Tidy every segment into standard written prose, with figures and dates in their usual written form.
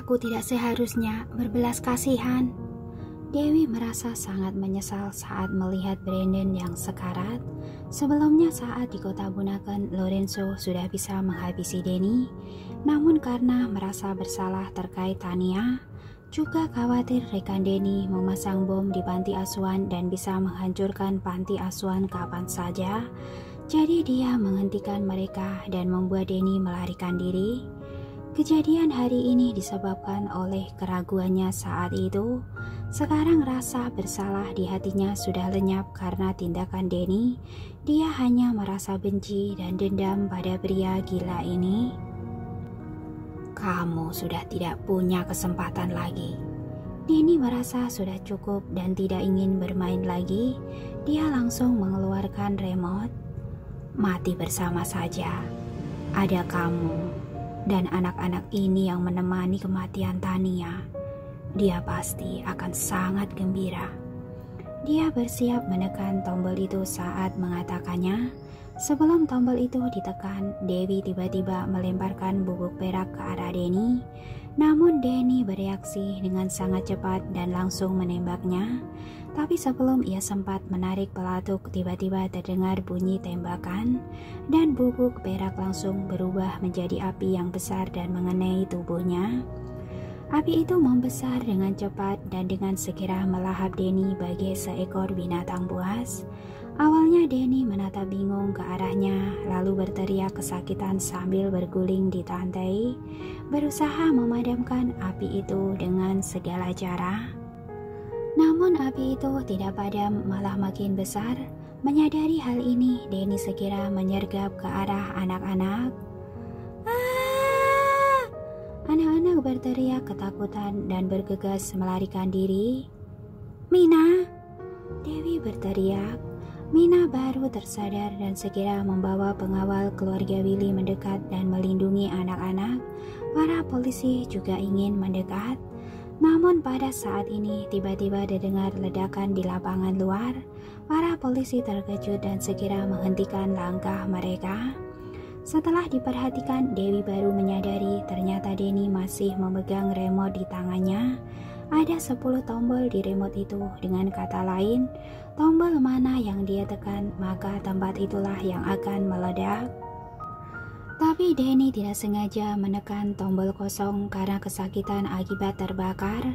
Aku tidak seharusnya berbelas kasihan. Dewi merasa sangat menyesal saat melihat Brandon yang sekarat. Sebelumnya saat di kota Bunaken, Lorenzo sudah bisa menghabisi Denny. Namun karena merasa bersalah terkait Tania, juga khawatir rekan Denny memasang bom di panti asuhan dan bisa menghancurkan panti asuhan kapan saja. Jadi dia menghentikan mereka dan membuat Denny melarikan diri. Kejadian hari ini disebabkan oleh keraguannya saat itu. Sekarang rasa bersalah di hatinya sudah lenyap karena tindakan Denny. Dia hanya merasa benci dan dendam pada pria gila ini. Kamu sudah tidak punya kesempatan lagi. Denny merasa sudah cukup dan tidak ingin bermain lagi. Dia langsung mengeluarkan remote. Mati bersama saja. Ada kamu dan anak-anak ini yang menemani kematian Tania. Dia pasti akan sangat gembira. Dia bersiap menekan tombol itu saat mengatakannya. Sebelum tombol itu ditekan, Dewi tiba-tiba melemparkan bubuk perak ke arah Denny. Namun Denny bereaksi dengan sangat cepat dan langsung menembaknya. Tapi sebelum ia sempat menarik pelatuk, tiba-tiba terdengar bunyi tembakan dan bubuk perak langsung berubah menjadi api yang besar dan mengenai tubuhnya. Api itu membesar dengan cepat dan dengan segera melahap Denny bagai seekor binatang buas. Awalnya Denny menatap bingung ke arahnya, lalu berteriak kesakitan sambil berguling di lantai, berusaha memadamkan api itu dengan segala cara. Namun api itu tidak padam, malah makin besar. Menyadari hal ini, Denny segera menyergap ke arah anak-anak. Anak-anak berteriak ketakutan dan bergegas melarikan diri. Mina! Dewi berteriak. Mina baru tersadar dan segera membawa pengawal keluarga Willy mendekat dan melindungi anak-anak. Para polisi juga ingin mendekat. Namun pada saat ini tiba-tiba didengar ledakan di lapangan luar. Para polisi terkejut dan segera menghentikan langkah mereka. Setelah diperhatikan, Dewi baru menyadari ternyata Denny masih memegang remote di tangannya. Ada 10 tombol di remote itu. Dengan kata lain, tombol mana yang dia tekan, maka tempat itulah yang akan meledak. Tapi Denny tidak sengaja menekan tombol kosong karena kesakitan akibat terbakar.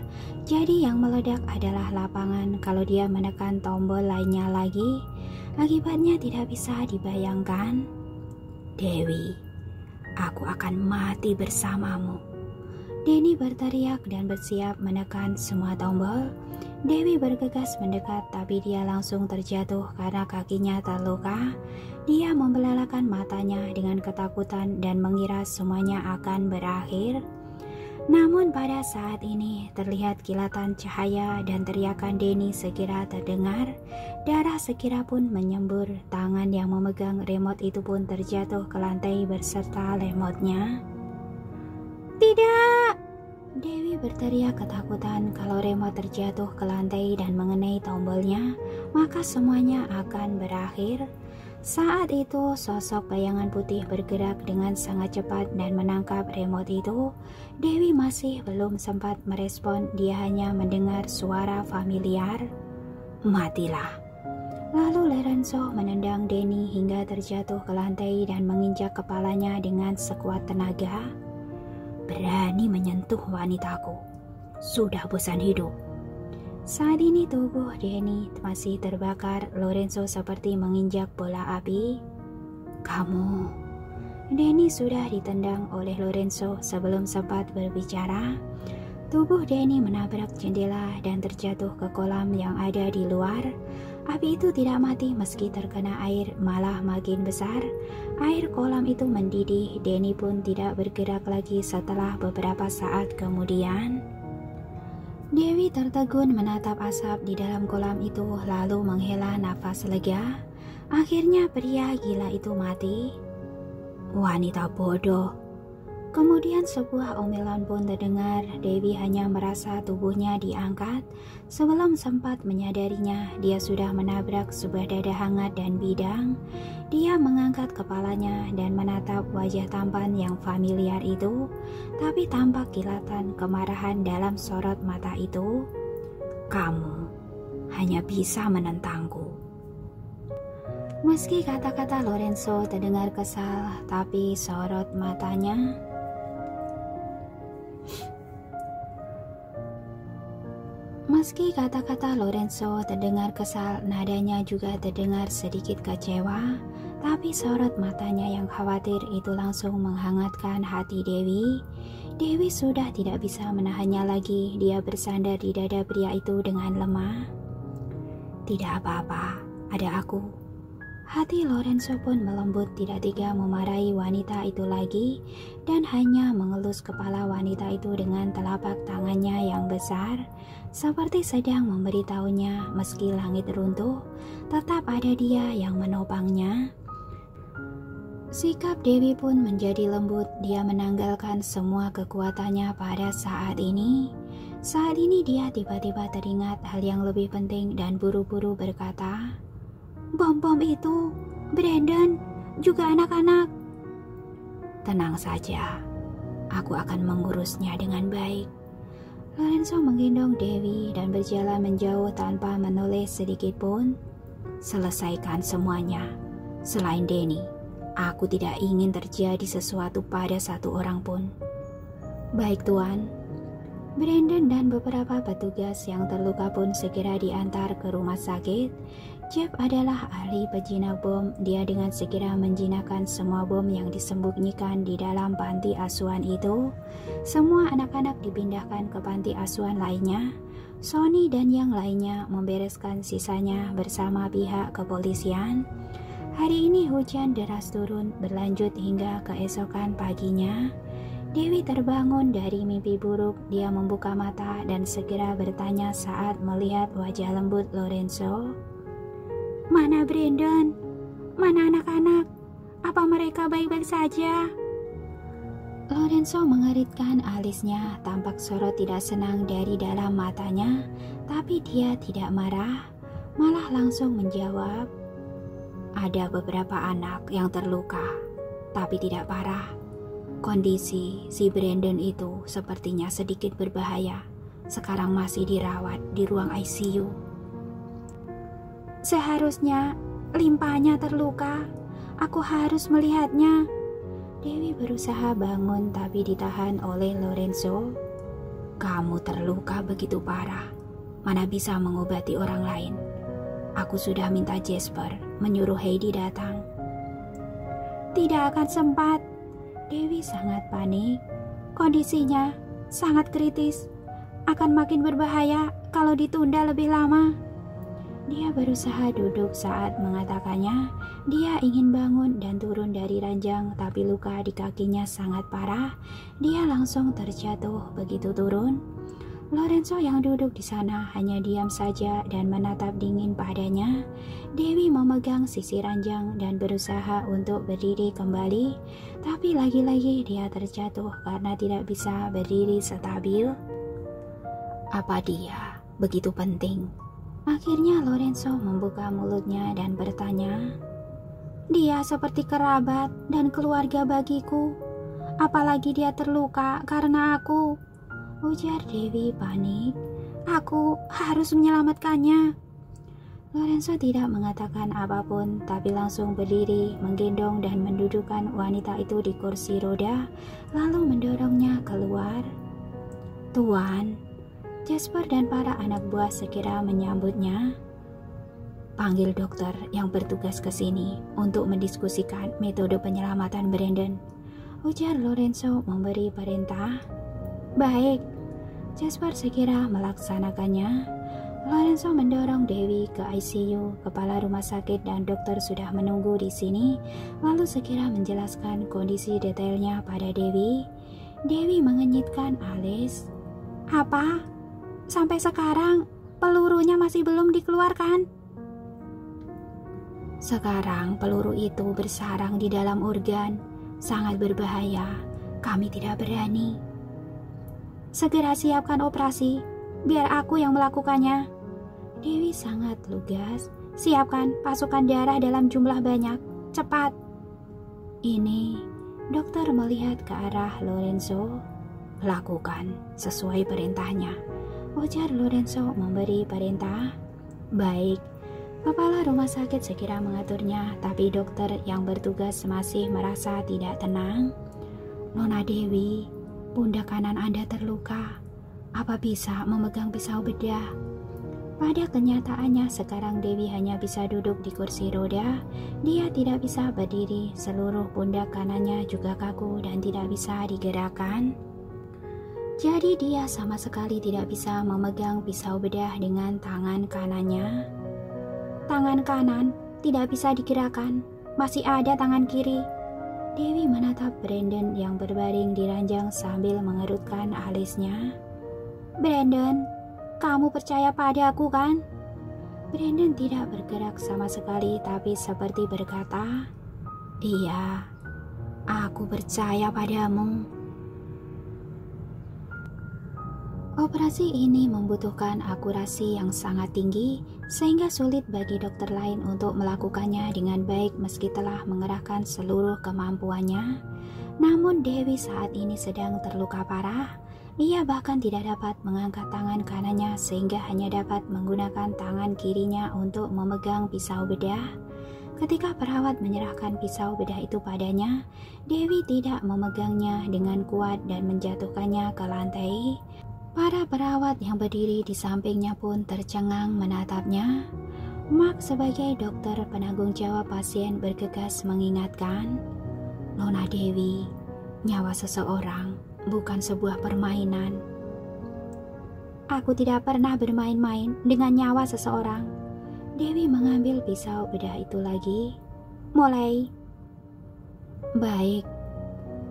Jadi yang meledak adalah lapangan. Kalau dia menekan tombol lainnya lagi, akibatnya tidak bisa dibayangkan. Dewi, aku akan mati bersamamu. Denny berteriak dan bersiap menekan semua tombol. Dewi bergegas mendekat, tapi dia langsung terjatuh karena kakinya terluka. Dia membelalakan matanya dengan ketakutan dan mengira semuanya akan berakhir. Namun pada saat ini terlihat kilatan cahaya dan teriakan Denny segera terdengar. Darah segera pun menyembur. Tangan yang memegang remote itu pun terjatuh ke lantai berserta remote-nya. Tidak! Dewi berteriak ketakutan. Kalau remote terjatuh ke lantai dan mengenai tombolnya, maka semuanya akan berakhir. Saat itu sosok bayangan putih bergerak dengan sangat cepat dan menangkap remote itu. Dewi masih belum sempat merespon, dia hanya mendengar suara familiar. Matilah. Lalu Lorenzo menendang Denny hingga terjatuh ke lantai dan menginjak kepalanya dengan sekuat tenaga. Berani menyentuh wanitaku. Sudah bosan hidup. Saat ini tubuh Denny masih terbakar. Lorenzo seperti menginjak bola api. Kamu. Denny sudah ditendang oleh Lorenzo sebelum sempat berbicara. Tubuh Denny menabrak jendela dan terjatuh ke kolam yang ada di luar. Api itu tidak mati meski terkena air, malah makin besar. Air kolam itu mendidih. Denny pun tidak bergerak lagi setelah beberapa saat kemudian. Dewi tertegun menatap asap di dalam kolam itu, lalu menghela nafas lega. Akhirnya pria gila itu mati. Wanita bodoh. Kemudian sebuah omelan pun terdengar. Dewi hanya merasa tubuhnya diangkat. Sebelum sempat menyadarinya, dia sudah menabrak sebuah dada hangat dan bidang. Dia mengangkat kepalanya dan menatap wajah tampan yang familiar itu, tapi tampak kilatan kemarahan dalam sorot mata itu. "Kamu hanya bisa menentangku." Meski kata-kata Lorenzo terdengar kesal, tapi sorot matanya nadanya juga terdengar sedikit kecewa, tapi sorot matanya yang khawatir itu langsung menghangatkan hati Dewi. Dewi sudah tidak bisa menahannya lagi. Dia bersandar di dada pria itu dengan lemah. "Tidak apa-apa, ada aku." Hati Lorenzo pun melembut, tidak tega memarahi wanita itu lagi, dan hanya mengelus kepala wanita itu dengan telapak tangannya yang besar, seperti sedang memberitahunya meski langit runtuh, tetap ada dia yang menopangnya. Sikap Dewi pun menjadi lembut. Dia menanggalkan semua kekuatannya pada saat ini. Saat ini dia tiba-tiba teringat hal yang lebih penting dan buru-buru berkata, "Bom-bom itu, Brandon, juga anak-anak." "Tenang saja, aku akan mengurusnya dengan baik." Lorenzo menggendong Dewi dan berjalan menjauh tanpa menoleh sedikit pun. "Selesaikan semuanya. Selain Denny, aku tidak ingin terjadi sesuatu pada satu orang pun." "Baik, Tuan." Brandon dan beberapa petugas yang terluka pun segera diantar ke rumah sakit. Jeff adalah ahli penjinak bom. Dia dengan segera menjinakkan semua bom yang disembunyikan di dalam panti asuhan itu. Semua anak-anak dipindahkan ke panti asuhan lainnya. Sony dan yang lainnya membereskan sisanya bersama pihak kepolisian. Hari ini hujan deras turun berlanjut hingga keesokan paginya. Dewi terbangun dari mimpi buruk. Dia membuka mata dan segera bertanya saat melihat wajah lembut Lorenzo. "Mana Brandon? Mana anak-anak? Apa mereka baik-baik saja?" Lorenzo mengeritkan alisnya. Tampak sorot tidak senang dari dalam matanya, tapi dia tidak marah, malah langsung menjawab, "Ada beberapa anak yang terluka, tapi tidak parah. Kondisi si Brandon itu sepertinya sedikit berbahaya. Sekarang masih dirawat di ruang ICU." "Seharusnya limpahnya terluka. Aku harus melihatnya." Dewi berusaha bangun tapi ditahan oleh Lorenzo. "Kamu terluka begitu parah. Mana bisa mengobati orang lain. Aku sudah minta Jasper menyuruh Heidi datang." "Tidak akan sempat." Dewi sangat panik. "Kondisinya sangat kritis. Akan makin berbahaya kalau ditunda lebih lama." Dia berusaha duduk saat mengatakannya. Dia ingin bangun dan turun dari ranjang, tapi luka di kakinya sangat parah. Dia langsung terjatuh begitu turun. Lorenzo yang duduk di sana hanya diam saja dan menatap dingin padanya. Dewi memegang sisi ranjang dan berusaha untuk berdiri kembali, tapi lagi-lagi dia terjatuh karena tidak bisa berdiri stabil. Apa dia begitu penting? Akhirnya Lorenzo membuka mulutnya dan bertanya, "Dia seperti kerabat dan keluarga bagiku. Apalagi dia terluka karena aku," ujar Dewi panik. "Aku harus menyelamatkannya." Lorenzo tidak mengatakan apapun, tapi langsung berdiri, menggendong dan mendudukkan wanita itu di kursi roda, lalu mendorongnya keluar. "Tuan." Jasper dan para anak buah segera menyambutnya. "Panggil dokter yang bertugas ke sini untuk mendiskusikan metode penyelamatan Brandon," ujar Lorenzo memberi perintah. "Baik." Jasper segera melaksanakannya. Lorenzo mendorong Dewi ke ICU. Kepala rumah sakit dan dokter sudah menunggu di sini, lalu segera menjelaskan kondisi detailnya pada Dewi. Dewi mengenyitkan alis. "Apa? Sampai sekarang pelurunya masih belum dikeluarkan?" "Sekarang peluru itu bersarang di dalam organ, sangat berbahaya. Kami tidak berani. Segera siapkan operasi, biar aku yang melakukannya. Dewi sangat lugas. Siapkan pasukan darah dalam jumlah banyak, cepat. Ini, dokter melihat ke arah Lorenzo. Lakukan sesuai perintahnya, ujar Lorenzo memberi perintah. Baik. Kepala rumah sakit segera mengaturnya, tapi dokter yang bertugas masih merasa tidak tenang. Nona Dewi, pundak kanan Anda terluka. Apa bisa memegang pisau bedah? Pada kenyataannya sekarang Dewi hanya bisa duduk di kursi roda. Dia tidak bisa berdiri, seluruh pundak kanannya juga kaku dan tidak bisa digerakkan. Jadi dia sama sekali tidak bisa memegang pisau bedah dengan tangan kanannya. Tangan kanan tidak bisa digerakkan, masih ada tangan kiri. Dewi menatap Brandon yang berbaring di ranjang sambil mengerutkan alisnya. Brandon, kamu percaya padaku kan? Brandon tidak bergerak sama sekali, tapi seperti berkata, iya, aku percaya padamu. Operasi ini membutuhkan akurasi yang sangat tinggi, sehingga sulit bagi dokter lain untuk melakukannya dengan baik meski telah mengerahkan seluruh kemampuannya. Namun Dewi saat ini sedang terluka parah. Ia bahkan tidak dapat mengangkat tangan kanannya sehingga hanya dapat menggunakan tangan kirinya untuk memegang pisau bedah. Ketika perawat menyerahkan pisau bedah itu padanya, Dewi tidak memegangnya dengan kuat dan menjatuhkannya ke lantai. Para perawat yang berdiri di sampingnya pun tercengang menatapnya. Mark sebagai dokter penanggung jawab pasien bergegas mengingatkan, Nona Dewi, nyawa seseorang bukan sebuah permainan. Aku tidak pernah bermain-main dengan nyawa seseorang. Dewi mengambil pisau bedah itu lagi. Mulai. Baik.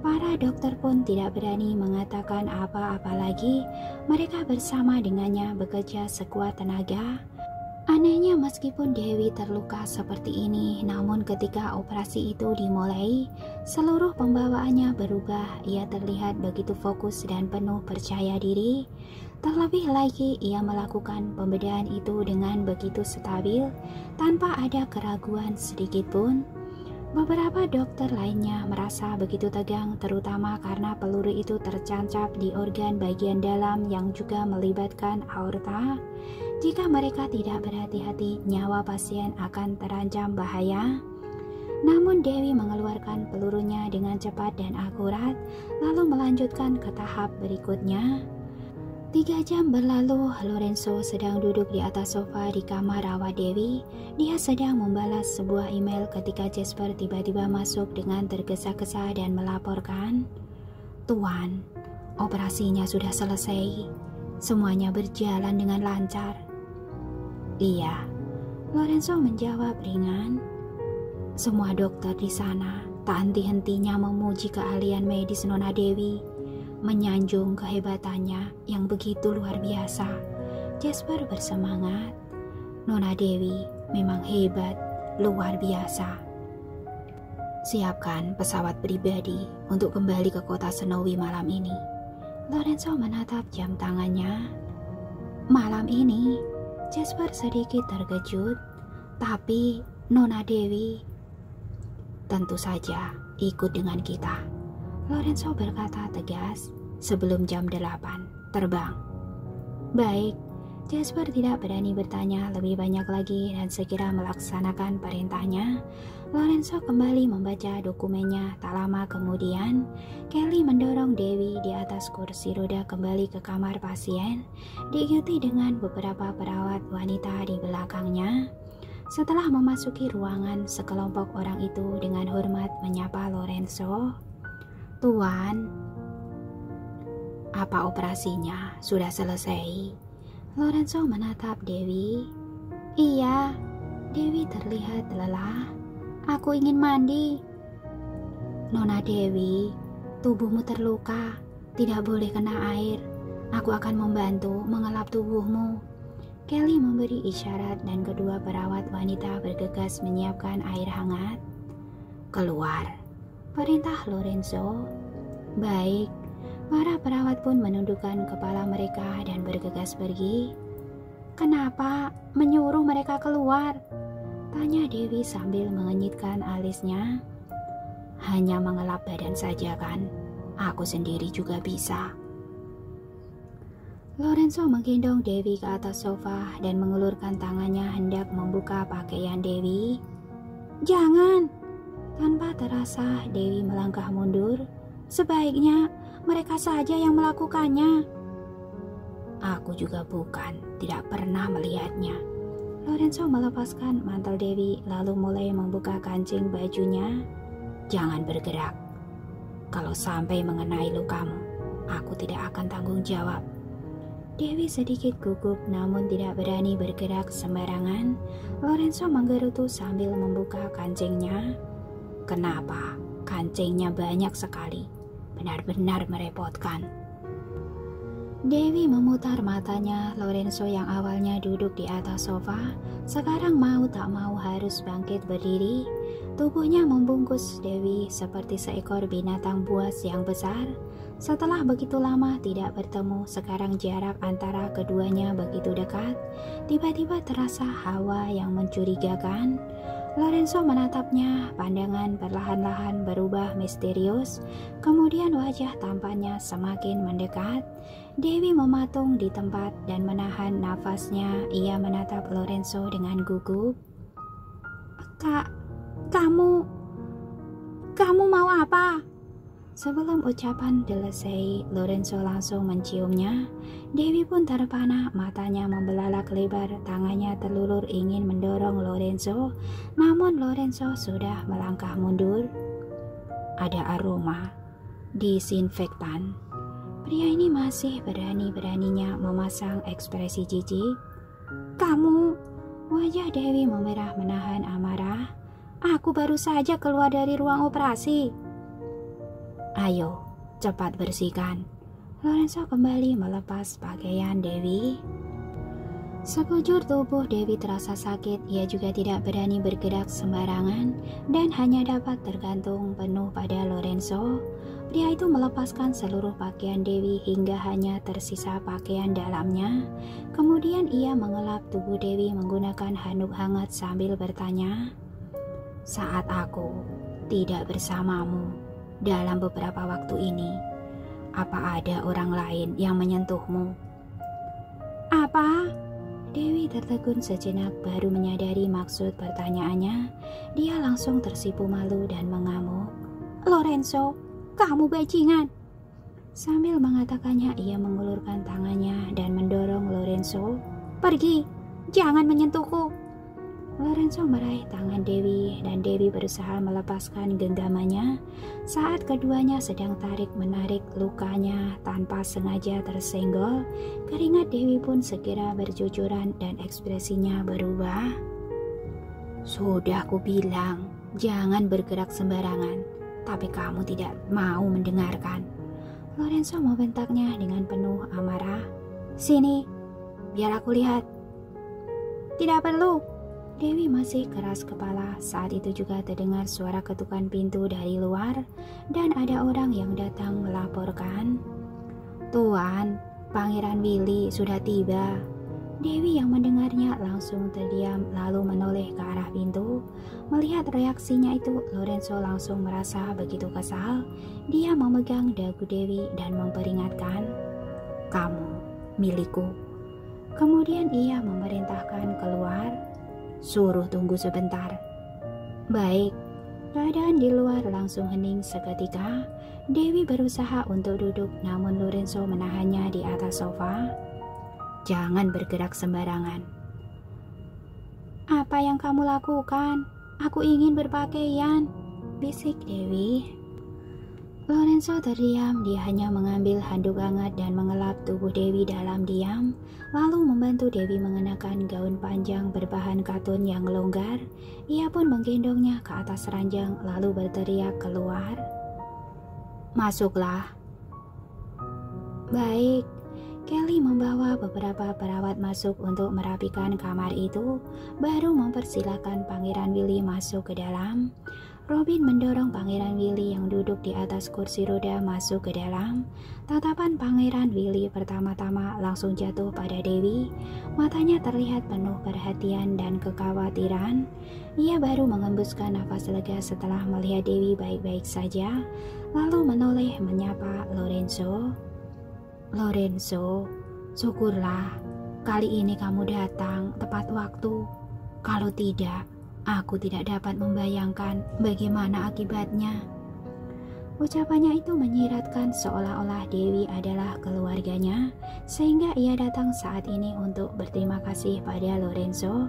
Para dokter pun tidak berani mengatakan apa-apa lagi. Mereka bersama dengannya bekerja sekuat tenaga. Anehnya meskipun Dewi terluka seperti ini, namun ketika operasi itu dimulai, seluruh pembawaannya berubah. Ia terlihat begitu fokus dan penuh percaya diri. Terlebih lagi ia melakukan pembedahan itu dengan begitu stabil, tanpa ada keraguan sedikit pun. Beberapa dokter lainnya merasa begitu tegang, terutama karena peluru itu tercancap di organ bagian dalam yang juga melibatkan aorta. Jika mereka tidak berhati-hati, nyawa pasien akan terancam bahaya. Namun Dewi mengeluarkan pelurunya dengan cepat dan akurat, lalu melanjutkan ke tahap berikutnya. 3 jam berlalu, Lorenzo sedang duduk di atas sofa di kamar rawat Dewi. Dia sedang membalas sebuah email ketika Jasper tiba-tiba masuk dengan tergesa-gesa dan melaporkan, Tuan, operasinya sudah selesai. Semuanya berjalan dengan lancar. Iya, Lorenzo menjawab ringan. Semua dokter di sana tak henti-hentinya memuji keahlian medis Nona Dewi, menyanjung kehebatannya yang begitu luar biasa. Jasper bersemangat. Nona Dewi memang hebat, luar biasa. Siapkan pesawat pribadi untuk kembali ke kota Snowy malam ini. Lorenzo menatap jam tangannya. Malam ini, Jasper sedikit terkejut. Tapi Nona Dewi, tentu saja ikut dengan kita. Lorenzo berkata tegas. Sebelum jam 8 terbang. Baik. Jasper tidak berani bertanya lebih banyak lagi dan segera melaksanakan perintahnya. Lorenzo kembali membaca dokumennya. Tak lama kemudian, Kelly mendorong Dewi di atas kursi roda kembali ke kamar pasien, diikuti dengan beberapa perawat wanita di belakangnya. Setelah memasuki ruangan, sekelompok orang itu dengan hormat menyapa Lorenzo. Tuan, apa operasinya sudah selesai? Lorenzo menatap Dewi. Iya, Dewi terlihat lelah. Aku ingin mandi. Nona Dewi, tubuhmu terluka, tidak boleh kena air. Aku akan membantu mengelap tubuhmu. Kelly memberi isyarat dan kedua perawat wanita bergegas menyiapkan air hangat. Keluar, perintah Lorenzo. Baik, para perawat pun menundukkan kepala mereka dan bergegas pergi. Kenapa menyuruh mereka keluar? Tanya Dewi sambil mengenyitkan alisnya. Hanya mengelap badan saja kan? Aku sendiri juga bisa. Lorenzo menggendong Dewi ke atas sofa dan mengulurkan tangannya hendak membuka pakaian Dewi. Jangan! Tanpa terasa Dewi melangkah mundur. Sebaiknya mereka saja yang melakukannya. Aku juga bukan, tidak pernah melihatnya. Lorenzo melepaskan mantel Dewi lalu mulai membuka kancing bajunya. Jangan bergerak. Kalau sampai mengenai lukamu, aku tidak akan tanggung jawab. Dewi sedikit gugup namun tidak berani bergerak sembarangan. Lorenzo menggerutu sambil membuka kancingnya. Kenapa? Kancingnya banyak sekali. Benar-benar merepotkan. Dewi memutar matanya. Lorenzo yang awalnya duduk di atas sofa, sekarang mau tak mau harus bangkit berdiri. Tubuhnya membungkus Dewi seperti seekor binatang buas yang besar. Setelah begitu lama tidak bertemu, sekarang jarak antara keduanya begitu dekat. Tiba-tiba terasa hawa yang mencurigakan. Lorenzo menatapnya, pandangan perlahan-lahan berubah misterius. Kemudian wajah tampannya semakin mendekat. Dewi mematung di tempat dan menahan nafasnya. Ia menatap Lorenzo dengan gugup. Kamu mau apa? Sebelum ucapan selesai, Lorenzo langsung menciumnya. Dewi pun terpana, matanya membelalak lebar, tangannya terlulur ingin mendorong Lorenzo. Namun Lorenzo sudah melangkah mundur. Ada aroma disinfektan. Pria ini masih berani-beraninya memasang ekspresi jijik. Kamu, wajah Dewi memerah menahan amarah. Aku baru saja keluar dari ruang operasi. Ayo, cepat bersihkan. Lorenzo kembali melepas pakaian Dewi. Sekujur tubuh Dewi terasa sakit. Ia juga tidak berani bergerak sembarangan dan hanya dapat tergantung penuh pada Lorenzo. Pria itu melepaskan seluruh pakaian Dewi hingga hanya tersisa pakaian dalamnya. Kemudian ia mengelap tubuh Dewi menggunakan handuk hangat sambil bertanya, saat aku tidak bersamamu dalam beberapa waktu ini, apa ada orang lain yang menyentuhmu? Apa? Dewi tertegun sejenak baru menyadari maksud pertanyaannya. Dia langsung tersipu malu dan mengamuk. Lorenzo, kamu bajingan! Sambil mengatakannya, ia mengulurkan tangannya dan mendorong Lorenzo. Pergi, jangan menyentuhku! Lorenzo meraih tangan Dewi dan Dewi berusaha melepaskan genggamannya. Saat keduanya sedang tarik-menarik lukanya tanpa sengaja tersenggol, keringat Dewi pun segera bercucuran dan ekspresinya berubah. Sudah kubilang, jangan bergerak sembarangan, tapi kamu tidak mau mendengarkan. Lorenzo membentaknya dengan penuh amarah. Sini, biar aku lihat. Tidak perlu. Dewi masih keras kepala. Saat itu juga terdengar suara ketukan pintu dari luar dan ada orang yang datang melaporkan. Tuan, Pangeran Willy sudah tiba. Dewi yang mendengarnya langsung terdiam lalu menoleh ke arah pintu. Melihat reaksinya itu, Lorenzo langsung merasa begitu kesal. Dia memegang dagu Dewi dan memperingatkan, kamu milikku. Kemudian ia memerintahkan keluar. Suruh tunggu sebentar. Baik. Keadaan di luar langsung hening seketika. Dewi berusaha untuk duduk namun Lorenzo menahannya di atas sofa. Jangan bergerak sembarangan. Apa yang kamu lakukan? Aku ingin berpakaian, bisik Dewi. Lorenzo terdiam. Dia hanya mengambil handuk hangat dan mengelap tubuh Dewi dalam diam, lalu membantu Dewi mengenakan gaun panjang berbahan katun yang longgar. Ia pun menggendongnya ke atas ranjang lalu berteriak keluar. Masuklah. Baik. Kelly membawa beberapa perawat masuk untuk merapikan kamar itu, baru mempersilahkan Pangeran Willy masuk ke dalam. Robin mendorong Pangeran Willy yang duduk di atas kursi roda masuk ke dalam. Tatapan Pangeran Willy pertama-tama langsung jatuh pada Dewi. Matanya terlihat penuh perhatian dan kekhawatiran. Ia baru mengembuskan nafas lega setelah melihat Dewi baik-baik saja, lalu menoleh menyapa Lorenzo. "Lorenzo, syukurlah kali ini kamu datang tepat waktu. Kalau tidak, aku tidak dapat membayangkan bagaimana akibatnya." Ucapannya itu menyiratkan seolah-olah Dewi adalah keluarganya, sehingga ia datang saat ini untuk berterima kasih pada Lorenzo.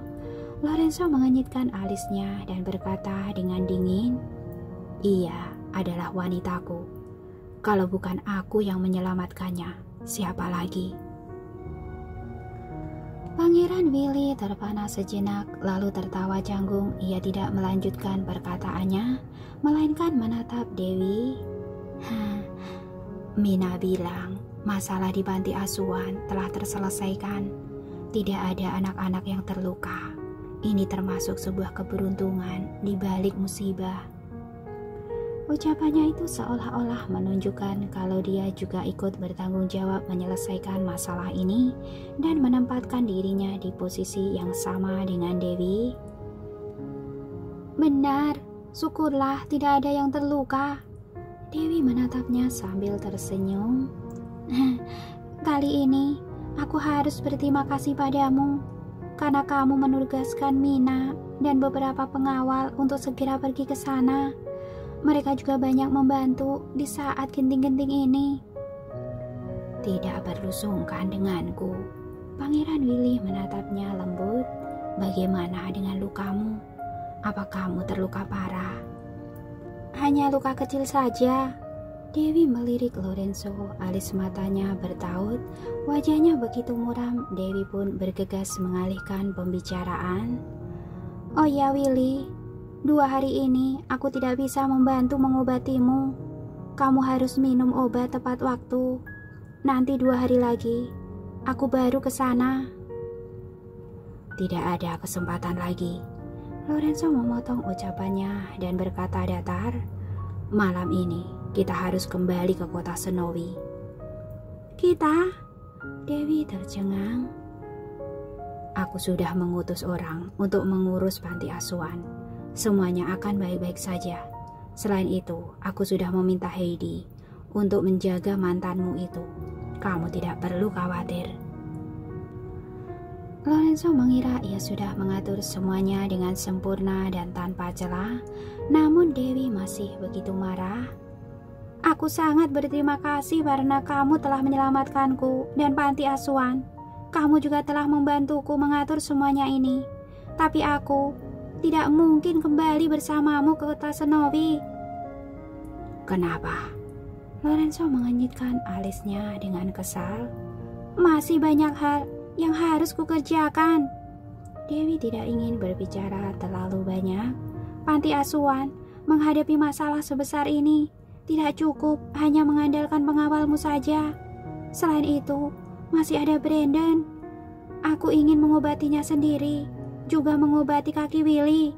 Lorenzo mengenyitkan alisnya dan berkata dengan dingin, "Ia adalah wanitaku. Kalau bukan aku yang menyelamatkannya, siapa lagi?" Pangeran Willy terpana sejenak, lalu tertawa canggung. Ia tidak melanjutkan perkataannya, melainkan menatap Dewi. "Mina bilang masalah di panti asuhan telah terselesaikan. Tidak ada anak-anak yang terluka. Ini termasuk sebuah keberuntungan di balik musibah." Ucapannya itu seolah-olah menunjukkan kalau dia juga ikut bertanggung jawab menyelesaikan masalah ini dan menempatkan dirinya di posisi yang sama dengan Dewi. "Benar, syukurlah tidak ada yang terluka." Dewi menatapnya sambil tersenyum. "Kali ini aku harus berterima kasih padamu karena kamu menugaskan Mina dan beberapa pengawal untuk segera pergi ke sana. Mereka juga banyak membantu di saat genting-genting ini." "Tidak perlu sungkan denganku." Pangeran Willy menatapnya lembut. "Bagaimana dengan lukamu? Apa kamu terluka parah?" "Hanya luka kecil saja." Dewi melirik Lorenzo, alis matanya bertaut, wajahnya begitu muram. Dewi pun bergegas mengalihkan pembicaraan. "Oh ya Willy, 2 hari ini aku tidak bisa membantu mengobatimu. Kamu harus minum obat tepat waktu. Nanti 2 hari lagi, aku baru ke sana." "Tidak ada kesempatan lagi." Lorenzo memotong ucapannya dan berkata datar, "Malam ini kita harus kembali ke kota Snowy." "Kita?" Dewi tercengang. "Aku sudah mengutus orang untuk mengurus panti asuhan. Semuanya akan baik-baik saja. Selain itu, aku sudah meminta Heidi untuk menjaga mantanmu itu. Kamu tidak perlu khawatir." Lorenzo mengira ia sudah mengatur semuanya dengan sempurna dan tanpa celah, namun Dewi masih begitu marah. "Aku sangat berterima kasih karena kamu telah menyelamatkanku dan panti asuhan. Kamu juga telah membantuku mengatur semuanya ini. Tapi aku tidak mungkin kembali bersamamu ke kota Snowy." "Kenapa?" Lorenzo mengenyitkan alisnya dengan kesal. "Masih banyak hal yang harus kukerjakan." Dewi tidak ingin berbicara terlalu banyak. Panti asuhan menghadapi masalah sebesar ini tidak cukup hanya mengandalkan pengawalmu saja. Selain itu, masih ada Brandon. Aku ingin mengobatinya sendiri, juga mengobati kaki Willy.